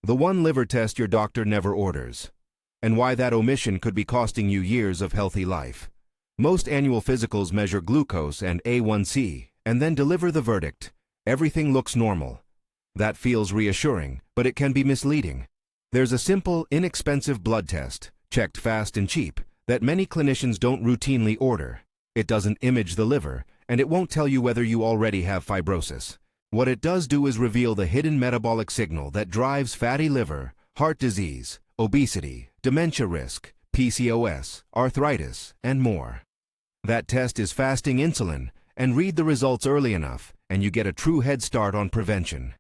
The one liver test your doctor never orders. And why that omission could be costing you years of healthy life. Most annual physicals measure glucose and A1C and then deliver the verdict: everything looks normal. That feels reassuring, but it can be misleading. There's a simple, inexpensive blood test, checked fast and cheap, that many clinicians don't routinely order. It doesn't image the liver, and it won't tell you whether you already have fibrosis. What it does do is reveal the hidden metabolic signal that drives fatty liver, heart disease, obesity, dementia risk, PCOS, arthritis, and more. That test is fasting insulin, and read the results early enough, and you get a true head start on prevention.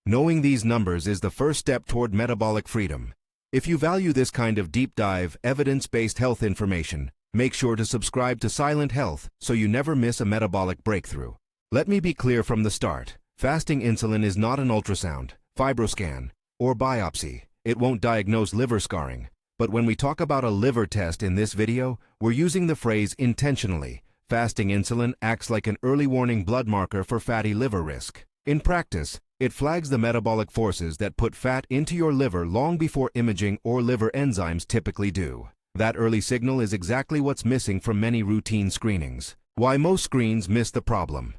Knowing these numbers is the first step toward metabolic freedom. If you value this kind of deep dive, evidence-based health information, make sure to subscribe to Silent Health so you never miss a metabolic breakthrough. Let me be clear from the start. Fasting insulin is not an ultrasound, fibroscan, or biopsy. It won't diagnose liver scarring. But when we talk about a liver test in this video, we're using the phrase intentionally. Fasting insulin acts like an early warning blood marker for fatty liver risk. In practice, it flags the metabolic forces that put fat into your liver long before imaging or liver enzymes typically do. That early signal is exactly what's missing from many routine screenings. Why most screens miss the problem.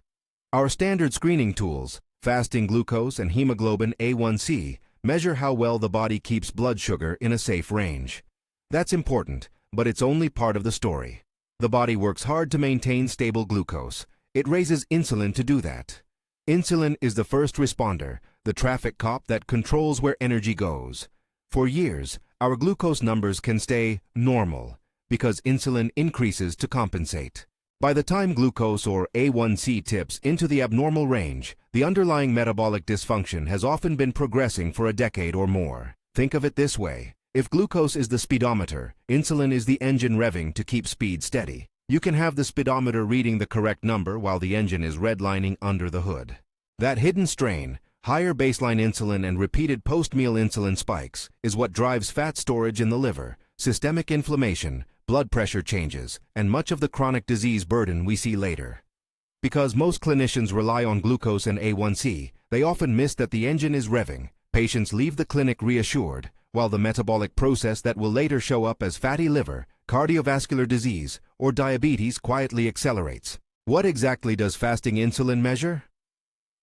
Our standard screening tools, fasting glucose and hemoglobin A1C, measure how well the body keeps blood sugar in a safe range. That's important, but it's only part of the story. The body works hard to maintain stable glucose. It raises insulin to do that. Insulin is the first responder, the traffic cop that controls where energy goes. For years, our glucose numbers can stay normal because insulin increases to compensate. By the time glucose or A1C tips into the abnormal range, the underlying metabolic dysfunction has often been progressing for a decade or more. Think of it this way. If glucose is the speedometer, insulin is the engine revving to keep speed steady. You can have the speedometer reading the correct number while the engine is redlining under the hood. That hidden strain, higher baseline insulin and repeated post-meal insulin spikes, is what drives fat storage in the liver, systemic inflammation, blood pressure changes, and much of the chronic disease burden we see later. Because most clinicians rely on glucose and A1C, they often miss that the engine is revving. Patients leave the clinic reassured, while the metabolic process that will later show up as fatty liver, cardiovascular disease, or diabetes quietly accelerates. What exactly does fasting insulin measure?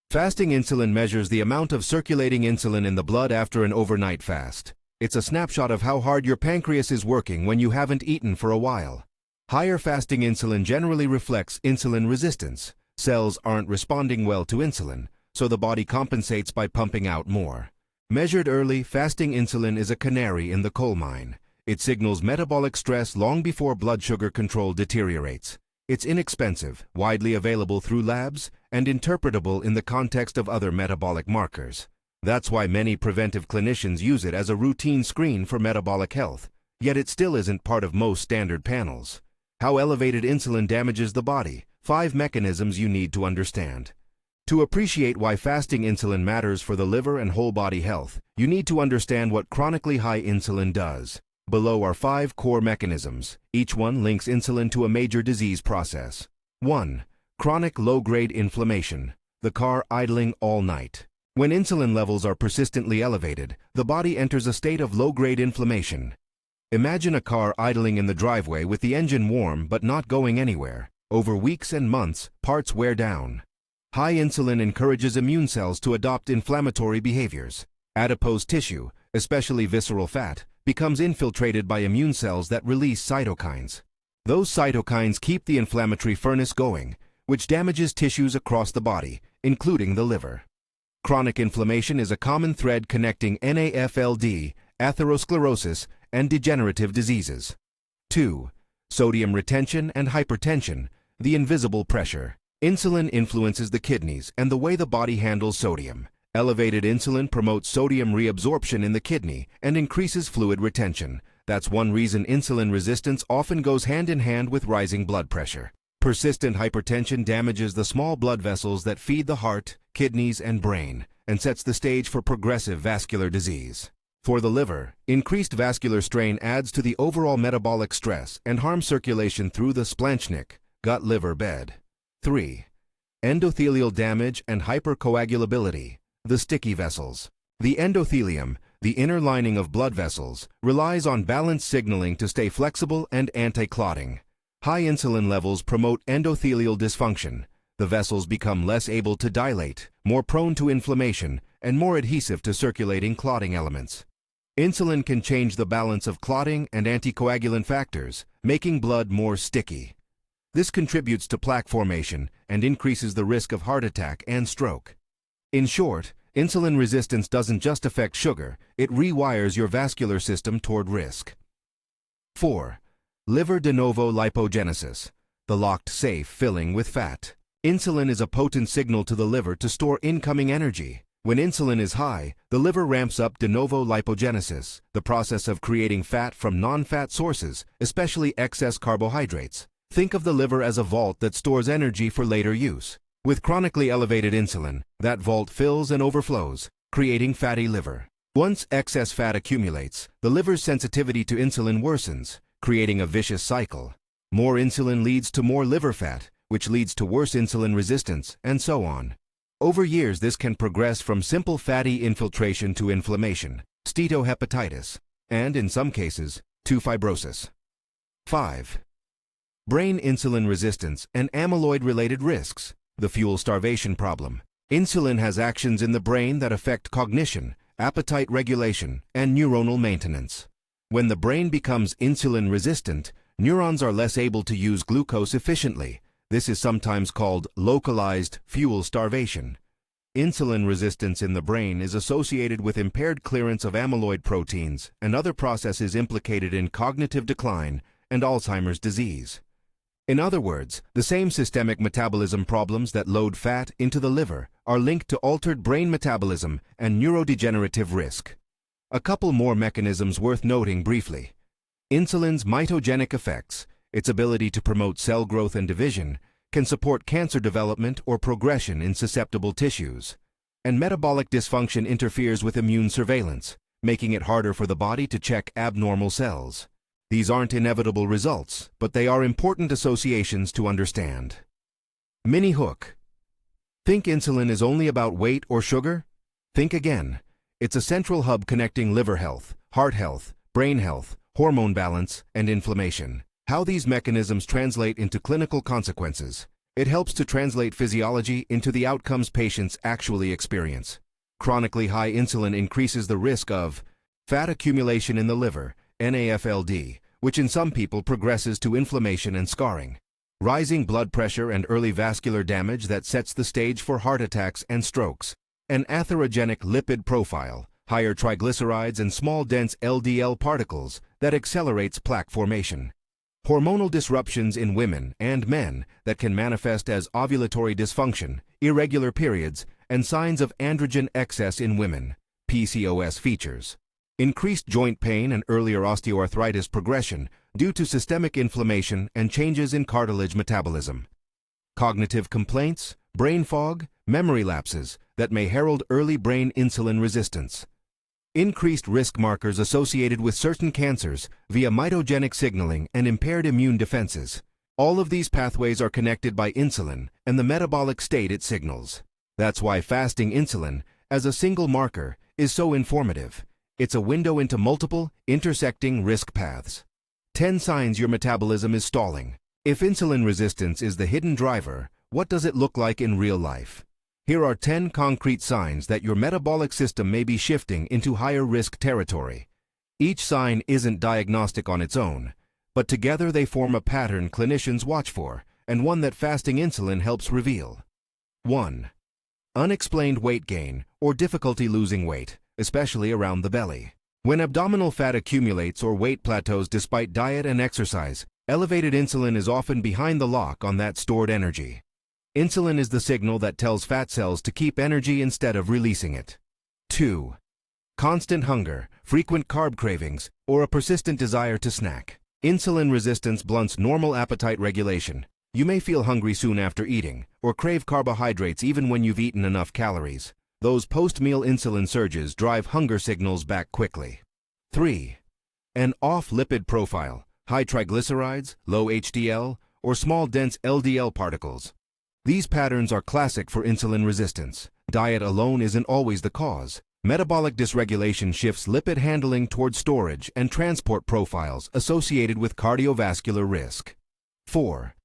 Fasting insulin measures the amount of circulating insulin in the blood after an overnight fast. It's a snapshot of how hard your pancreas is working when you haven't eaten for a while. Higher fasting insulin generally reflects insulin resistance. Cells aren't responding well to insulin, so the body compensates by pumping out more. Measured early, fasting insulin is a canary in the coal mine. It signals metabolic stress long before blood sugar control deteriorates. It's inexpensive, widely available through labs, and interpretable in the context of other metabolic markers. That's why many preventive clinicians use it as a routine screen for metabolic health, yet it still isn't part of most standard panels. How elevated insulin damages the body. 5 mechanisms you need to understand. To appreciate why fasting insulin matters for the liver and whole body health, you need to understand what chronically high insulin does. Below are 5 core mechanisms. Each one links insulin to a major disease process. 1. Chronic low-grade inflammation. The car idling all night. When insulin levels are persistently elevated, the body enters a state of low-grade inflammation. Imagine a car idling in the driveway with the engine warm but not going anywhere. Over weeks and months, parts wear down. High insulin encourages immune cells to adopt inflammatory behaviors. Adipose tissue, especially visceral fat, becomes infiltrated by immune cells that release cytokines. Those cytokines keep the inflammatory furnace going, which damages tissues across the body, including the liver. Chronic inflammation is a common thread connecting NAFLD, atherosclerosis, and degenerative diseases. 2. Sodium retention and hypertension, the invisible pressure. Insulin influences the kidneys and the way the body handles sodium. Elevated insulin promotes sodium reabsorption in the kidney and increases fluid retention. That's one reason insulin resistance often goes hand in hand with rising blood pressure. Persistent hypertension damages the small blood vessels that feed the heart, kidneys, and brain, and sets the stage for progressive vascular disease. For the liver, increased vascular strain adds to the overall metabolic stress and harms circulation through the splanchnic, gut-liver bed. 3. Endothelial damage and hypercoagulability, the sticky vessels. The endothelium, the inner lining of blood vessels, relies on balanced signaling to stay flexible and anti-clotting. High insulin levels promote endothelial dysfunction. The vessels become less able to dilate, more prone to inflammation, and more adhesive to circulating clotting elements. Insulin can change the balance of clotting and anticoagulant factors, making blood more sticky. This contributes to plaque formation and increases the risk of heart attack and stroke. In short, insulin resistance doesn't just affect sugar, it rewires your vascular system toward risk. 4. Liver de novo lipogenesis, the locked safe filling with fat. Insulin is a potent signal to the liver to store incoming energy. When insulin is high, the liver ramps up de novo lipogenesis, the process of creating fat from non-fat sources, especially excess carbohydrates. Think of the liver as a vault that stores energy for later use. With chronically elevated insulin, that vault fills and overflows, creating fatty liver. Once excess fat accumulates, the liver's sensitivity to insulin worsens, creating a vicious cycle. More insulin leads to more liver fat, which leads to worse insulin resistance, and so on. Over years, this can progress from simple fatty infiltration to inflammation, steatohepatitis, and, in some cases, to fibrosis. 5. Brain insulin resistance and amyloid-related risks. The fuel starvation problem. Insulin has actions in the brain that affect cognition, appetite regulation, and neuronal maintenance. When the brain becomes insulin resistant, neurons are less able to use glucose efficiently. This is sometimes called localized fuel starvation. Insulin resistance in the brain is associated with impaired clearance of amyloid proteins and other processes implicated in cognitive decline and Alzheimer's disease. In other words, the same systemic metabolism problems that load fat into the liver are linked to altered brain metabolism and neurodegenerative risk. A couple more mechanisms worth noting briefly. Insulin's mitogenic effects, its ability to promote cell growth and division, can support cancer development or progression in susceptible tissues. And metabolic dysfunction interferes with immune surveillance, making it harder for the body to check abnormal cells. These aren't inevitable results, but they are important associations to understand. Mini hook. Think insulin is only about weight or sugar? Think again. It's a central hub connecting liver health, heart health, brain health, hormone balance, and inflammation. How these mechanisms translate into clinical consequences. It helps to translate physiology into the outcomes patients actually experience. Chronically high insulin increases the risk of fat accumulation in the liver, NAFLD, which in some people progresses to inflammation and scarring. Rising blood pressure and early vascular damage that sets the stage for heart attacks and strokes. An atherogenic lipid profile, higher triglycerides and small dense LDL particles that accelerates plaque formation. Hormonal disruptions in women and men that can manifest as ovulatory dysfunction, irregular periods, and signs of androgen excess in women, PCOS features. Increased joint pain and earlier osteoarthritis progression due to systemic inflammation and changes in cartilage metabolism. Cognitive complaints, brain fog, memory lapses that may herald early brain insulin resistance. Increased risk markers associated with certain cancers via mitogenic signaling and impaired immune defenses. All of these pathways are connected by insulin and the metabolic state it signals. That's why fasting insulin, as a single marker, is so informative. It's a window into multiple, intersecting risk paths. 10 signs your metabolism is stalling. If insulin resistance is the hidden driver, what does it look like in real life? Here are 10 concrete signs that your metabolic system may be shifting into higher risk territory. Each sign isn't diagnostic on its own, but together they form a pattern clinicians watch for, and one that fasting insulin helps reveal. 1. Unexplained weight gain or difficulty losing weight, especially around the belly. When abdominal fat accumulates or weight plateaus despite diet and exercise, elevated insulin is often behind the lock on that stored energy. Insulin is the signal that tells fat cells to keep energy instead of releasing it. 2. Constant hunger, frequent carb cravings, or a persistent desire to snack. Insulin resistance blunts normal appetite regulation. You may feel hungry soon after eating, or crave carbohydrates even when you've eaten enough calories. Those post-meal insulin surges drive hunger signals back quickly. 3. An off lipid profile, high triglycerides, low HDL, or small dense LDL particles. These patterns are classic for insulin resistance. Diet alone isn't always the cause. Metabolic dysregulation shifts lipid handling toward storage and transport profiles associated with cardiovascular risk. 4.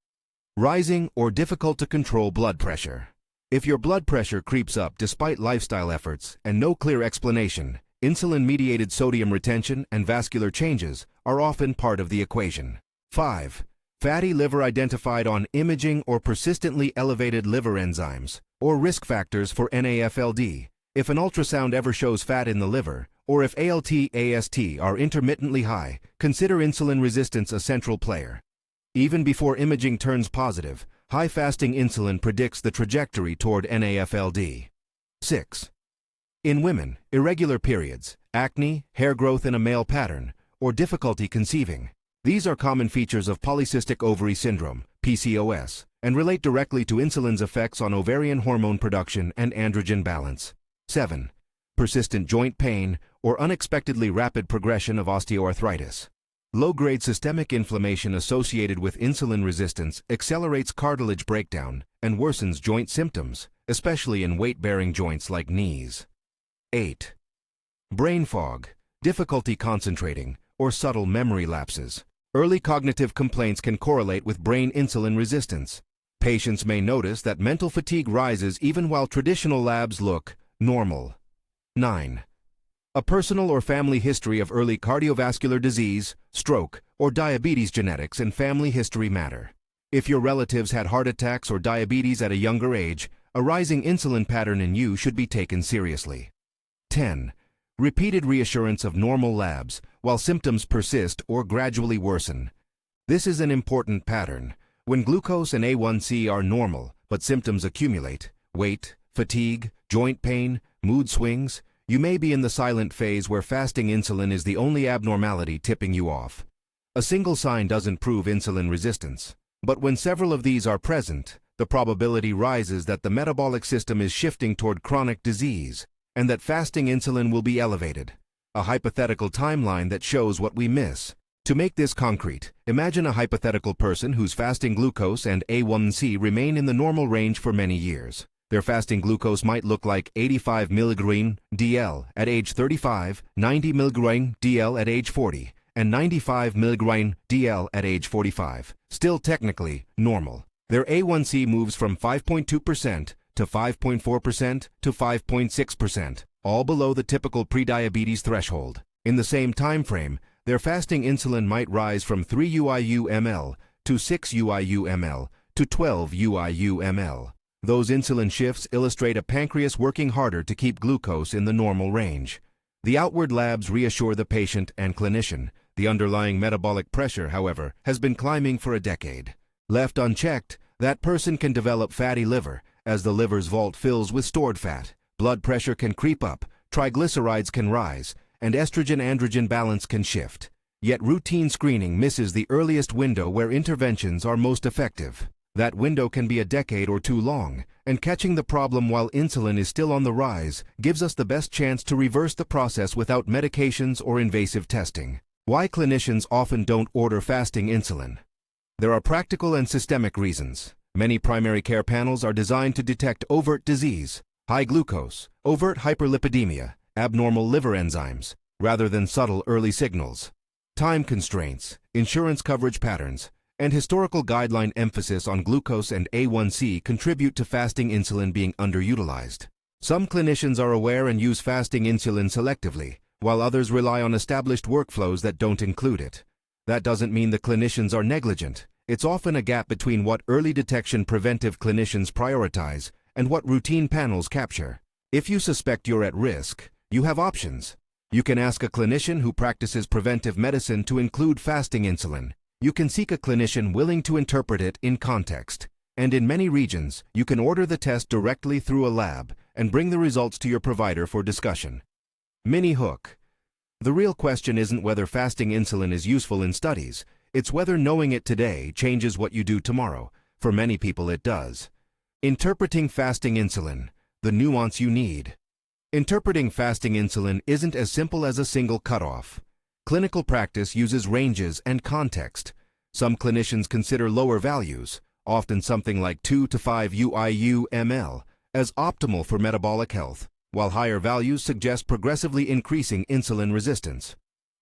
Rising or difficult to control blood pressure. If your blood pressure creeps up despite lifestyle efforts and no clear explanation, insulin-mediated sodium retention and vascular changes are often part of the equation. 5. Fatty liver identified on imaging or persistently elevated liver enzymes, or risk factors for NAFLD. If an ultrasound ever shows fat in the liver, or if ALT, AST are intermittently high, consider insulin resistance a central player. Even before imaging turns positive, high-fasting insulin predicts the trajectory toward NAFLD. 6. In women, irregular periods, acne, hair growth in a male pattern, or difficulty conceiving. These are common features of polycystic ovary syndrome, PCOS, and relate directly to insulin's effects on ovarian hormone production and androgen balance. 7. Persistent joint pain or unexpectedly rapid progression of osteoarthritis. Low-grade systemic inflammation associated with insulin resistance accelerates cartilage breakdown and worsens joint symptoms, especially in weight-bearing joints like knees. 8. Brain fog, difficulty concentrating, or subtle memory lapses. Early cognitive complaints can correlate with brain insulin resistance. Patients may notice that mental fatigue rises even while traditional labs look normal. 9. A personal or family history of early cardiovascular disease, stroke, or diabetes. Genetics and family history matter. If your relatives had heart attacks or diabetes at a younger age, a rising insulin pattern in you should be taken seriously. 10. Repeated reassurance of normal labs while symptoms persist or gradually worsen. This is an important pattern. When glucose and A1C are normal, but symptoms accumulate, weight, fatigue, joint pain, mood swings, you may be in the silent phase where fasting insulin is the only abnormality tipping you off. A single sign doesn't prove insulin resistance, but when several of these are present, the probability rises that the metabolic system is shifting toward chronic disease and that fasting insulin will be elevated. A hypothetical timeline that shows what we miss. To make this concrete, imagine a hypothetical person whose fasting glucose and A1C remain in the normal range for many years. Their fasting glucose might look like 85 mg DL at age 35, 90 mg DL at age 40, and 95 mg DL at age 45. Still technically normal. Their A1C moves from 5.2% to 5.4% to 5.6%, all below the typical prediabetes threshold. In the same time frame, their fasting insulin might rise from 3 UIU/ml to 6 UIU/ml to 12 UIU/ml. Those insulin shifts illustrate a pancreas working harder to keep glucose in the normal range. The outward labs reassure the patient and clinician. The underlying metabolic pressure, however, has been climbing for a decade. Left unchecked, that person can develop fatty liver, as the liver's vault fills with stored fat. Blood pressure can creep up, triglycerides can rise, and estrogen-androgen balance can shift. Yet routine screening misses the earliest window where interventions are most effective. That window can be a decade or two long, and catching the problem while insulin is still on the rise gives us the best chance to reverse the process without medications or invasive testing. Why clinicians often don't order fasting insulin? There are practical and systemic reasons. Many primary care panels are designed to detect overt disease, high glucose, overt hyperlipidemia, abnormal liver enzymes, rather than subtle early signals. Time constraints, insurance coverage patterns, and historical guideline emphasis on glucose and A1C contribute to fasting insulin being underutilized. Some clinicians are aware and use fasting insulin selectively, while others rely on established workflows that don't include it. That doesn't mean the clinicians are negligent. It's often a gap between what early detection preventive clinicians prioritize and what routine panels capture. If you suspect you're at risk, you have options. You can ask a clinician who practices preventive medicine to include fasting insulin. You can seek a clinician willing to interpret it in context. And in many regions, you can order the test directly through a lab and bring the results to your provider for discussion. Mini hook. The real question isn't whether fasting insulin is useful in studies. It's whether knowing it today changes what you do tomorrow. For many people it does. Interpreting fasting insulin, the nuance you need. Interpreting fasting insulin isn't as simple as a single cutoff. Clinical practice uses ranges and context. Some clinicians consider lower values, often something like 2 to 5 UIU/ml, as optimal for metabolic health. while higher values suggest progressively increasing insulin resistance.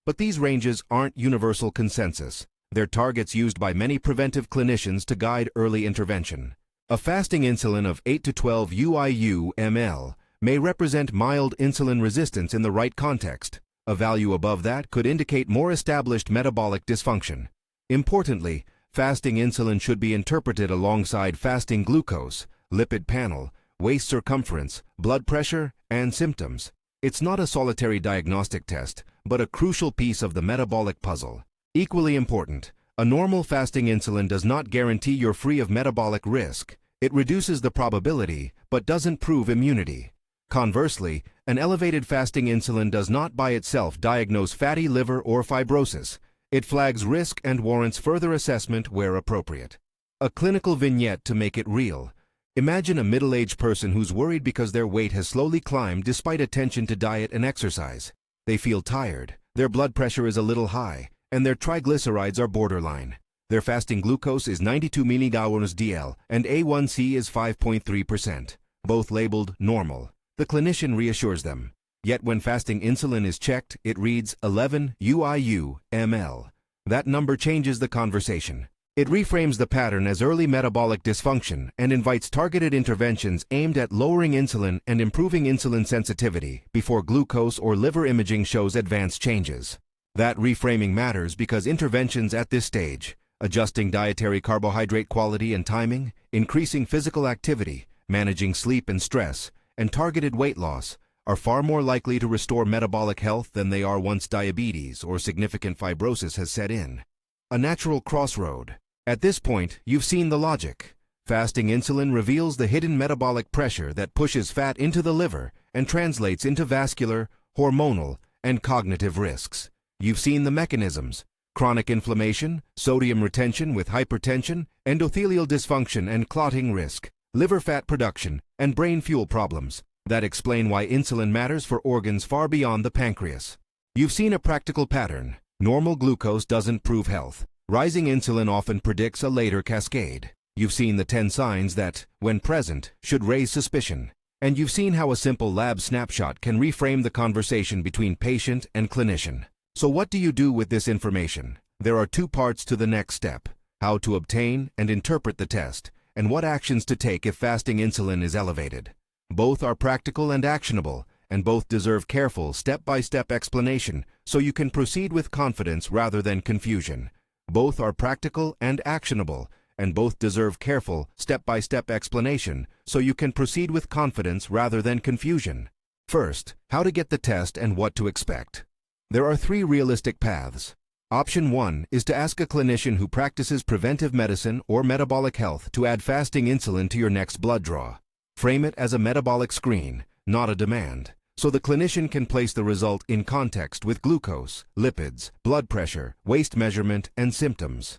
But these ranges aren't universal consensus. They're targets used by many preventive clinicians to guide early intervention. A fasting insulin of 8 to 12 UIU/ml may represent mild insulin resistance in the right context. A value above that could indicate more established metabolic dysfunction. Importantly, fasting insulin should be interpreted alongside fasting glucose, lipid panel, waist circumference, blood pressure, and symptoms. It's not a solitary diagnostic test, but a crucial piece of the metabolic puzzle. Equally important, a normal fasting insulin does not guarantee you're free of metabolic risk. It reduces the probability, but doesn't prove immunity. Conversely, an elevated fasting insulin does not by itself diagnose fatty liver or fibrosis. It flags risk and warrants further assessment where appropriate. A clinical vignette to make it real. Imagine a middle-aged person who's worried because their weight has slowly climbed despite attention to diet and exercise. They feel tired, their blood pressure is a little high, and their triglycerides are borderline. Their fasting glucose is 92 mg/dl and A1C is 5.3%, both labeled normal. The clinician reassures them. Yet when fasting insulin is checked, it reads 11 UIU/ml. That number changes the conversation. It reframes the pattern as early metabolic dysfunction and invites targeted interventions aimed at lowering insulin and improving insulin sensitivity before glucose or liver imaging shows advanced changes. That reframing matters because interventions at this stage, adjusting dietary carbohydrate quality and timing, increasing physical activity, managing sleep and stress, and targeted weight loss, are far more likely to restore metabolic health than they are once diabetes or significant fibrosis has set in. A natural crossroad. At this point, you've seen the logic. Fasting insulin reveals the hidden metabolic pressure that pushes fat into the liver and translates into vascular, hormonal, and cognitive risks. You've seen the mechanisms: chronic inflammation, sodium retention with hypertension, endothelial dysfunction and clotting risk, liver fat production, and brain fuel problems that explain why insulin matters for organs far beyond the pancreas. You've seen a practical pattern. Normal glucose doesn't prove health. Rising insulin often predicts a later cascade. You've seen the 10 signs that, when present, should raise suspicion. And you've seen how a simple lab snapshot can reframe the conversation between patient and clinician. So what do you do with this information? There are 2 parts to the next step: how to obtain and interpret the test, and what actions to take if fasting insulin is elevated. Both are practical and actionable, and both deserve careful step-by-step explanation so you can proceed with confidence rather than confusion. Both are practical and actionable, and both deserve careful step-by-step explanation so you can proceed with confidence rather than confusion. First, how to get the test and what to expect. There are 3 realistic paths. Option 1 is to ask a clinician who practices preventive medicine or metabolic health to add fasting insulin to your next blood draw. Frame it as a metabolic screen, not a demand, so the clinician can place the result in context with glucose, lipids, blood pressure, waist measurement, and symptoms.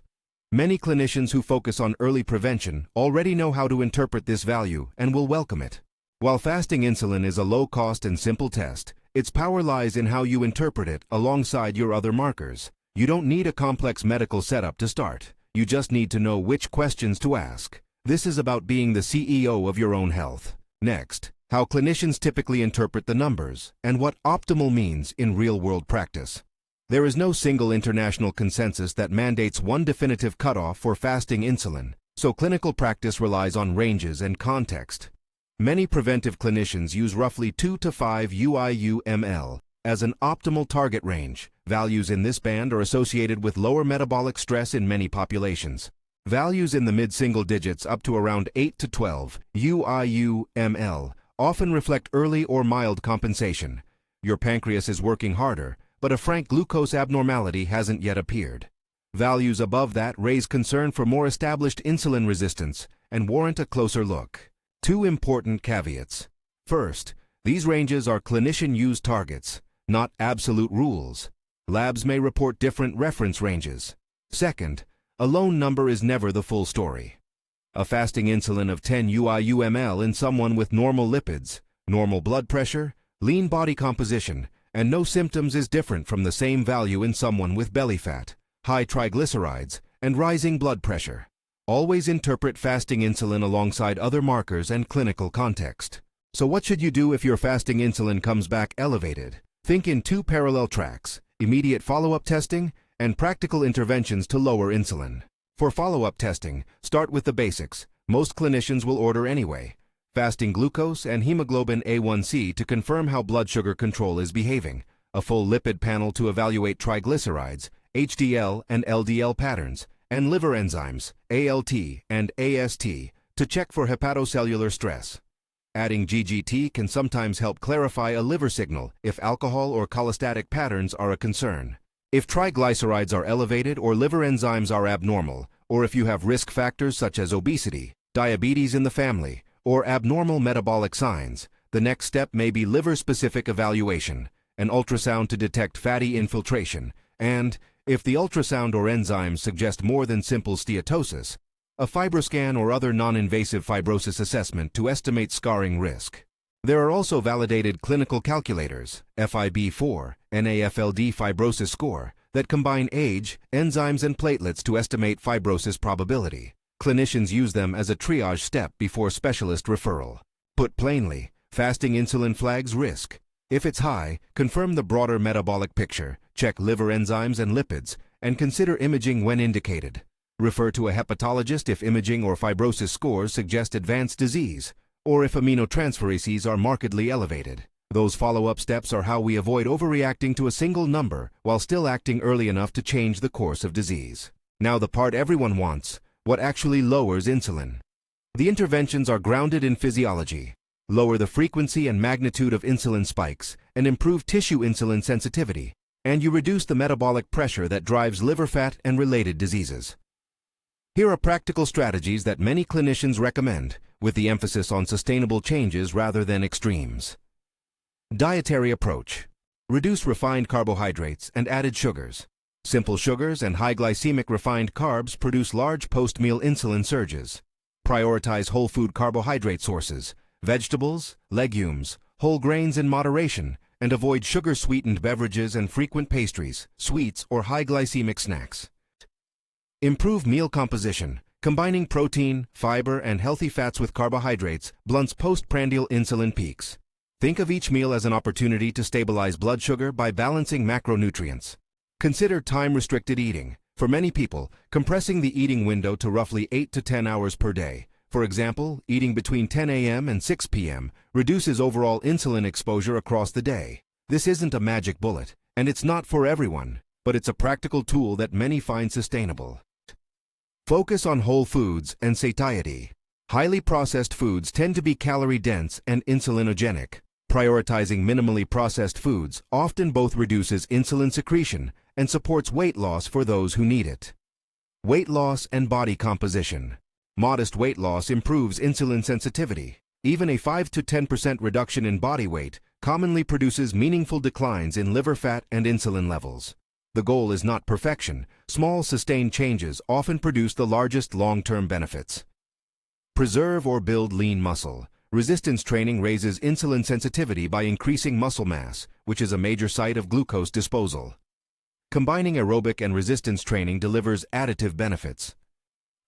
Many clinicians who focus on early prevention already know how to interpret this value and will welcome it. While fasting insulin is a low-cost and simple test, its power lies in how you interpret it alongside your other markers. You don't need a complex medical setup to start. You just need to know which questions to ask. This is about being the CEO of your own health. Next, how clinicians typically interpret the numbers and what optimal means in real-world practice. There is no single international consensus that mandates one definitive cutoff for fasting insulin, so clinical practice relies on ranges and context. Many preventive clinicians use roughly 2 to 5 UIU/ml as an optimal target range. Values in this band are associated with lower metabolic stress in many populations. Values in the mid-single digits up to around 8 to 12 UIU/ml often reflect early or mild compensation. Your pancreas is working harder, but a frank glucose abnormality hasn't yet appeared. Values above that raise concern for more established insulin resistance and warrant a closer look. 2 important caveats. First, these ranges are clinician-used targets, not absolute rules. Labs may report different reference ranges. Second, a lone number is never the full story. A fasting insulin of 10 UIU/ml in someone with normal lipids, normal blood pressure, lean body composition, and no symptoms is different from the same value in someone with belly fat, high triglycerides, and rising blood pressure. Always interpret fasting insulin alongside other markers and clinical context. So what should you do if your fasting insulin comes back elevated? Think in two parallel tracks: immediate follow-up testing and practical interventions to lower insulin. For follow-up testing, start with the basics. Most clinicians will order anyway: fasting glucose and hemoglobin A1C to confirm how blood sugar control is behaving, a full lipid panel to evaluate triglycerides, HDL and LDL patterns, and liver enzymes, ALT and AST, to check for hepatocellular stress. Adding GGT can sometimes help clarify a liver signal if alcohol or cholestatic patterns are a concern. If triglycerides are elevated or liver enzymes are abnormal, or if you have risk factors such as obesity, diabetes in the family, or abnormal metabolic signs, the next step may be liver-specific evaluation, an ultrasound to detect fatty infiltration, and, if the ultrasound or enzymes suggest more than simple steatosis, a fibroscan or other non-invasive fibrosis assessment to estimate scarring risk. There are also validated clinical calculators, FIB-4, NAFLD fibrosis score, that combine age, enzymes, and platelets to estimate fibrosis probability. Clinicians use them as a triage step before specialist referral. Put plainly, fasting insulin flags risk. If it's high, confirm the broader metabolic picture, check liver enzymes and lipids, and consider imaging when indicated. Refer to a hepatologist if imaging or fibrosis scores suggest advanced disease, or if aminotransferases are markedly elevated. Those follow-up steps are how we avoid overreacting to a single number while still acting early enough to change the course of disease. Now the part everyone wants: what actually lowers insulin? The interventions are grounded in physiology. Lower the frequency and magnitude of insulin spikes and improve tissue insulin sensitivity, and you reduce the metabolic pressure that drives liver fat and related diseases. Here are practical strategies that many clinicians recommend, with the emphasis on sustainable changes rather than extremes. Dietary approach. Reduce refined carbohydrates and added sugars. Simple sugars and high glycemic refined carbs produce large post-meal insulin surges. Prioritize whole food carbohydrate sources, vegetables, legumes, whole grains in moderation, and avoid sugar-sweetened beverages and frequent pastries, sweets, or high glycemic snacks. Improve meal composition. Combining protein, fiber, and healthy fats with carbohydrates blunts postprandial insulin peaks. Think of each meal as an opportunity to stabilize blood sugar by balancing macronutrients. Consider time-restricted eating. For many people, compressing the eating window to roughly 8 to 10 hours per day, for example, eating between 10 a.m. and 6 p.m., reduces overall insulin exposure across the day. This isn't a magic bullet, and it's not for everyone, but it's a practical tool that many find sustainable. Focus on whole foods and satiety. Highly processed foods tend to be calorie-dense and insulinogenic. Prioritizing minimally processed foods often both reduces insulin secretion and supports weight loss for those who need it. Weight loss and body composition. Modest weight loss improves insulin sensitivity. Even a 5 to 10% reduction in body weight commonly produces meaningful declines in liver fat and insulin levels. The goal is not perfection. Small, sustained changes often produce the largest long-term benefits. Preserve or build lean muscle. Resistance training raises insulin sensitivity by increasing muscle mass, which is a major site of glucose disposal. Combining aerobic and resistance training delivers additive benefits.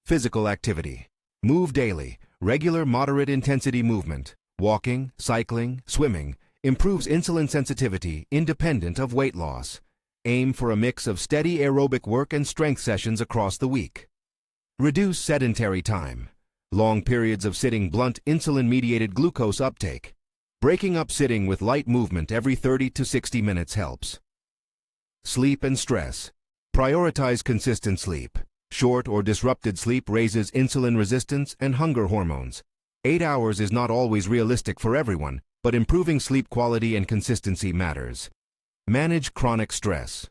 Physical activity. Move daily. Regular moderate-intensity movement, walking, cycling, swimming, improves insulin sensitivity independent of weight loss. Aim for a mix of steady aerobic work and strength sessions across the week. Reduce sedentary time. Long periods of sitting blunt insulin-mediated glucose uptake. Breaking up sitting with light movement every 30 to 60 minutes helps. Sleep and stress. Prioritize consistent sleep. Short or disrupted sleep raises insulin resistance and hunger hormones. 8 hours is not always realistic for everyone, but improving sleep quality and consistency matters. Manage chronic stress.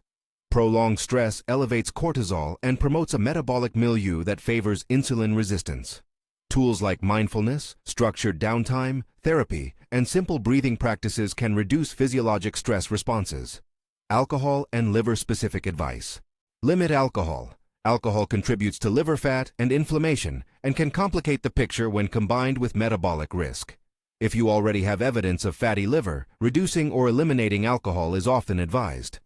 Prolonged stress elevates cortisol and promotes a metabolic milieu that favors insulin resistance. Tools like mindfulness, structured downtime, therapy, and simple breathing practices can reduce physiologic stress responses. Alcohol and liver-specific advice. Limit alcohol. Alcohol contributes to liver fat and inflammation and can complicate the picture when combined with metabolic risk. If you already have evidence of fatty liver, reducing or eliminating alcohol is often advised.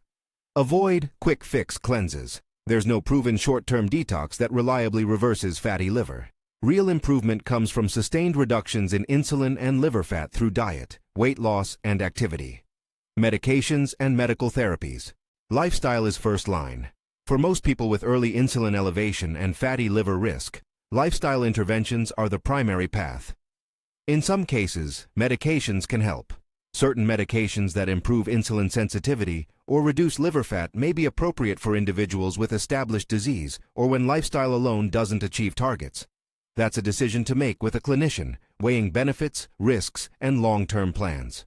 Avoid quick-fix cleanses. There's no proven short-term detox that reliably reverses fatty liver. Real improvement comes from sustained reductions in insulin and liver fat through diet, weight loss, and activity. Medications and medical therapies. Lifestyle is first line. For most people with early insulin elevation and fatty liver risk, lifestyle interventions are the primary path. In some cases, medications can help. Certain medications that improve insulin sensitivity or reduce liver fat may be appropriate for individuals with established disease or when lifestyle alone doesn't achieve targets. That's a decision to make with a clinician, weighing benefits, risks, and long-term plans.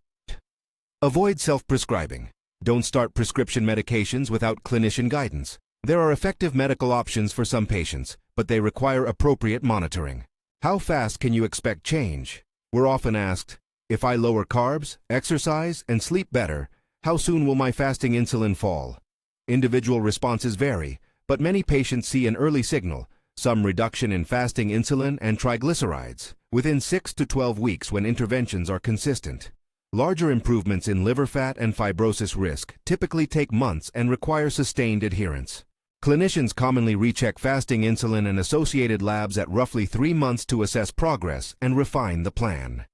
Avoid self-prescribing. Don't start prescription medications without clinician guidance. There are effective medical options for some patients, but they require appropriate monitoring. How fast can you expect change? We're often asked, if I lower carbs, exercise, and sleep better, how soon will my fasting insulin fall? Individual responses vary, but many patients see an early signal, some reduction in fasting insulin and triglycerides, within 6 to 12 weeks when interventions are consistent. Larger improvements in liver fat and fibrosis risk typically take months and require sustained adherence. Clinicians commonly recheck fasting insulin and associated labs at roughly 3 months to assess progress and refine the plan.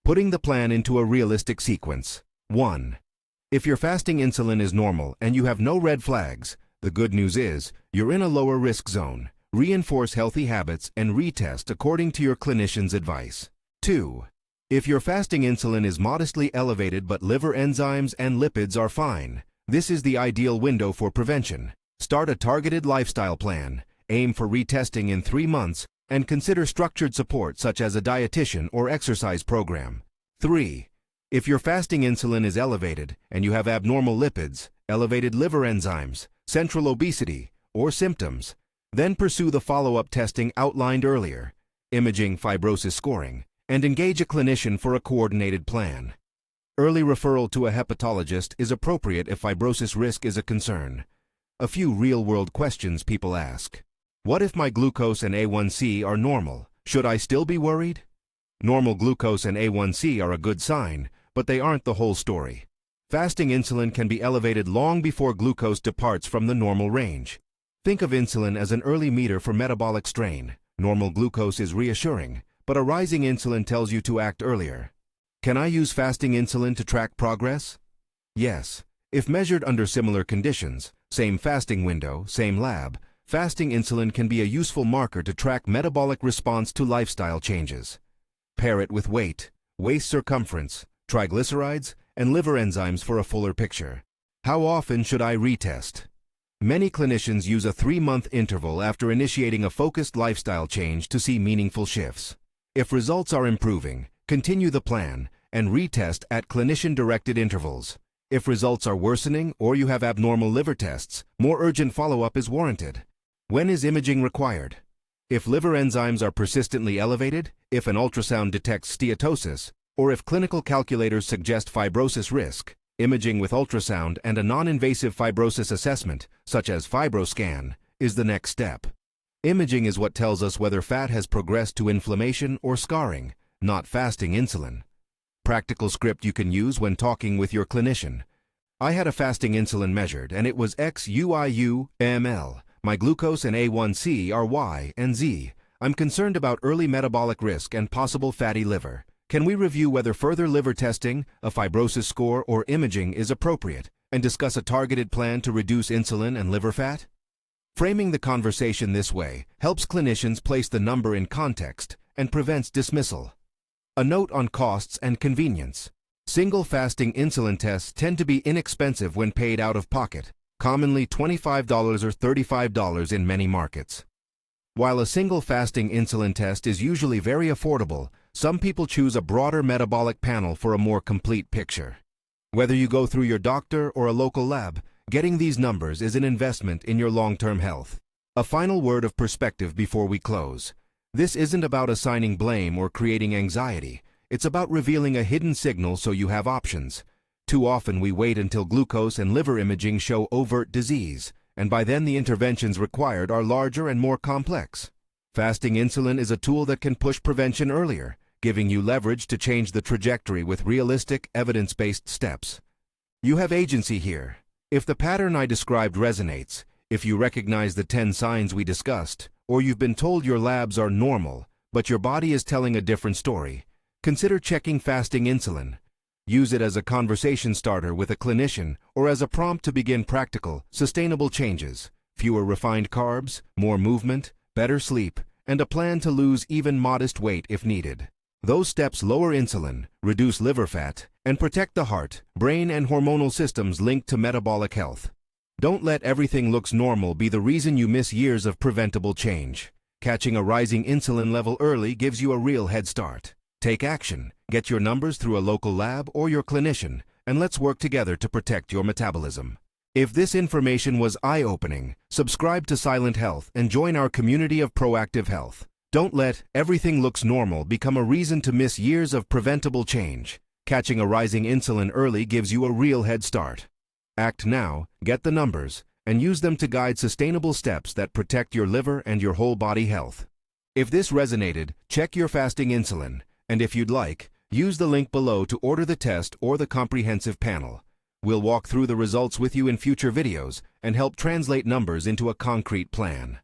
Putting the plan into a realistic sequence. 1. If your fasting insulin is normal and you have no red flags, the good news is you're in a lower risk zone. Reinforce healthy habits and retest according to your clinician's advice. 2. If your fasting insulin is modestly elevated but liver enzymes and lipids are fine, this is the ideal window for prevention. Start a targeted lifestyle plan, aim for retesting in 3 months, and consider structured support such as a dietitian or exercise program. 3. If your fasting insulin is elevated and you have abnormal lipids, elevated liver enzymes, central obesity, or symptoms, then pursue the follow-up testing outlined earlier, imaging, fibrosis scoring, and engage a clinician for a coordinated plan. Early referral to a hepatologist is appropriate if fibrosis risk is a concern. A few real-world questions people ask. What if my glucose and A1C are normal? Should I still be worried? Normal glucose and A1C are a good sign, but they aren't the whole story. Fasting insulin can be elevated long before glucose departs from the normal range. Think of insulin as an early meter for metabolic strain. Normal glucose is reassuring, but a rising insulin tells you to act earlier. Can I use fasting insulin to track progress? Yes. If measured under similar conditions, same fasting window, same lab, fasting insulin can be a useful marker to track metabolic response to lifestyle changes. Pair it with weight, waist circumference, triglycerides, and liver enzymes for a fuller picture. How often should I retest? Many clinicians use a 3-month interval after initiating a focused lifestyle change to see meaningful shifts. If results are improving, continue the plan and retest at clinician-directed intervals. If results are worsening or you have abnormal liver tests, more urgent follow-up is warranted. When is imaging required? If liver enzymes are persistently elevated, if an ultrasound detects steatosis, or if clinical calculators suggest fibrosis risk, imaging with ultrasound and a non-invasive fibrosis assessment, such as FibroScan, is the next step. Imaging is what tells us whether fat has progressed to inflammation or scarring, not fasting insulin. Practical script you can use when talking with your clinician. I had a fasting insulin measured and it was XUIU ml. My glucose and A1C are Y and Z. I'm concerned about early metabolic risk and possible fatty liver. Can we review whether further liver testing, a fibrosis score, or imaging is appropriate, and discuss a targeted plan to reduce insulin and liver fat? Framing the conversation this way helps clinicians place the number in context and prevents dismissal. A note on costs and convenience. Single fasting insulin tests tend to be inexpensive when paid out of pocket, commonly $25 or $35 in many markets. While a single fasting insulin test is usually very affordable, some people choose a broader metabolic panel for a more complete picture. Whether you go through your doctor or a local lab, getting these numbers is an investment in your long-term health. A final word of perspective before we close. This isn't about assigning blame or creating anxiety. It's about revealing a hidden signal so you have options. Too often we wait until glucose and liver imaging show overt disease, and by then the interventions required are larger and more complex. Fasting insulin is a tool that can push prevention earlier, giving you leverage to change the trajectory with realistic, evidence-based steps. You have agency here. If the pattern I described resonates, if you recognize the 10 signs we discussed, or you've been told your labs are normal, but your body is telling a different story, consider checking fasting insulin. Use it as a conversation starter with a clinician or as a prompt to begin practical, sustainable changes. Fewer refined carbs, more movement, better sleep, and a plan to lose even modest weight if needed. Those steps lower insulin, reduce liver fat, and protect the heart, brain, and hormonal systems linked to metabolic health. Don't let everything looks normal be the reason you miss years of preventable change. Catching a rising insulin level early gives you a real head start. Take action, get your numbers through a local lab or your clinician, and let's work together to protect your metabolism. If this information was eye-opening, subscribe to Silent Health and join our community of proactive health. Don't let everything looks normal become a reason to miss years of preventable change. Catching a rising insulin early gives you a real head start. Act now, get the numbers, and use them to guide sustainable steps that protect your liver and your whole body health. If this resonated, check your fasting insulin, and if you'd like, use the link below to order the test or the comprehensive panel. We'll walk through the results with you in future videos and help translate numbers into a concrete plan.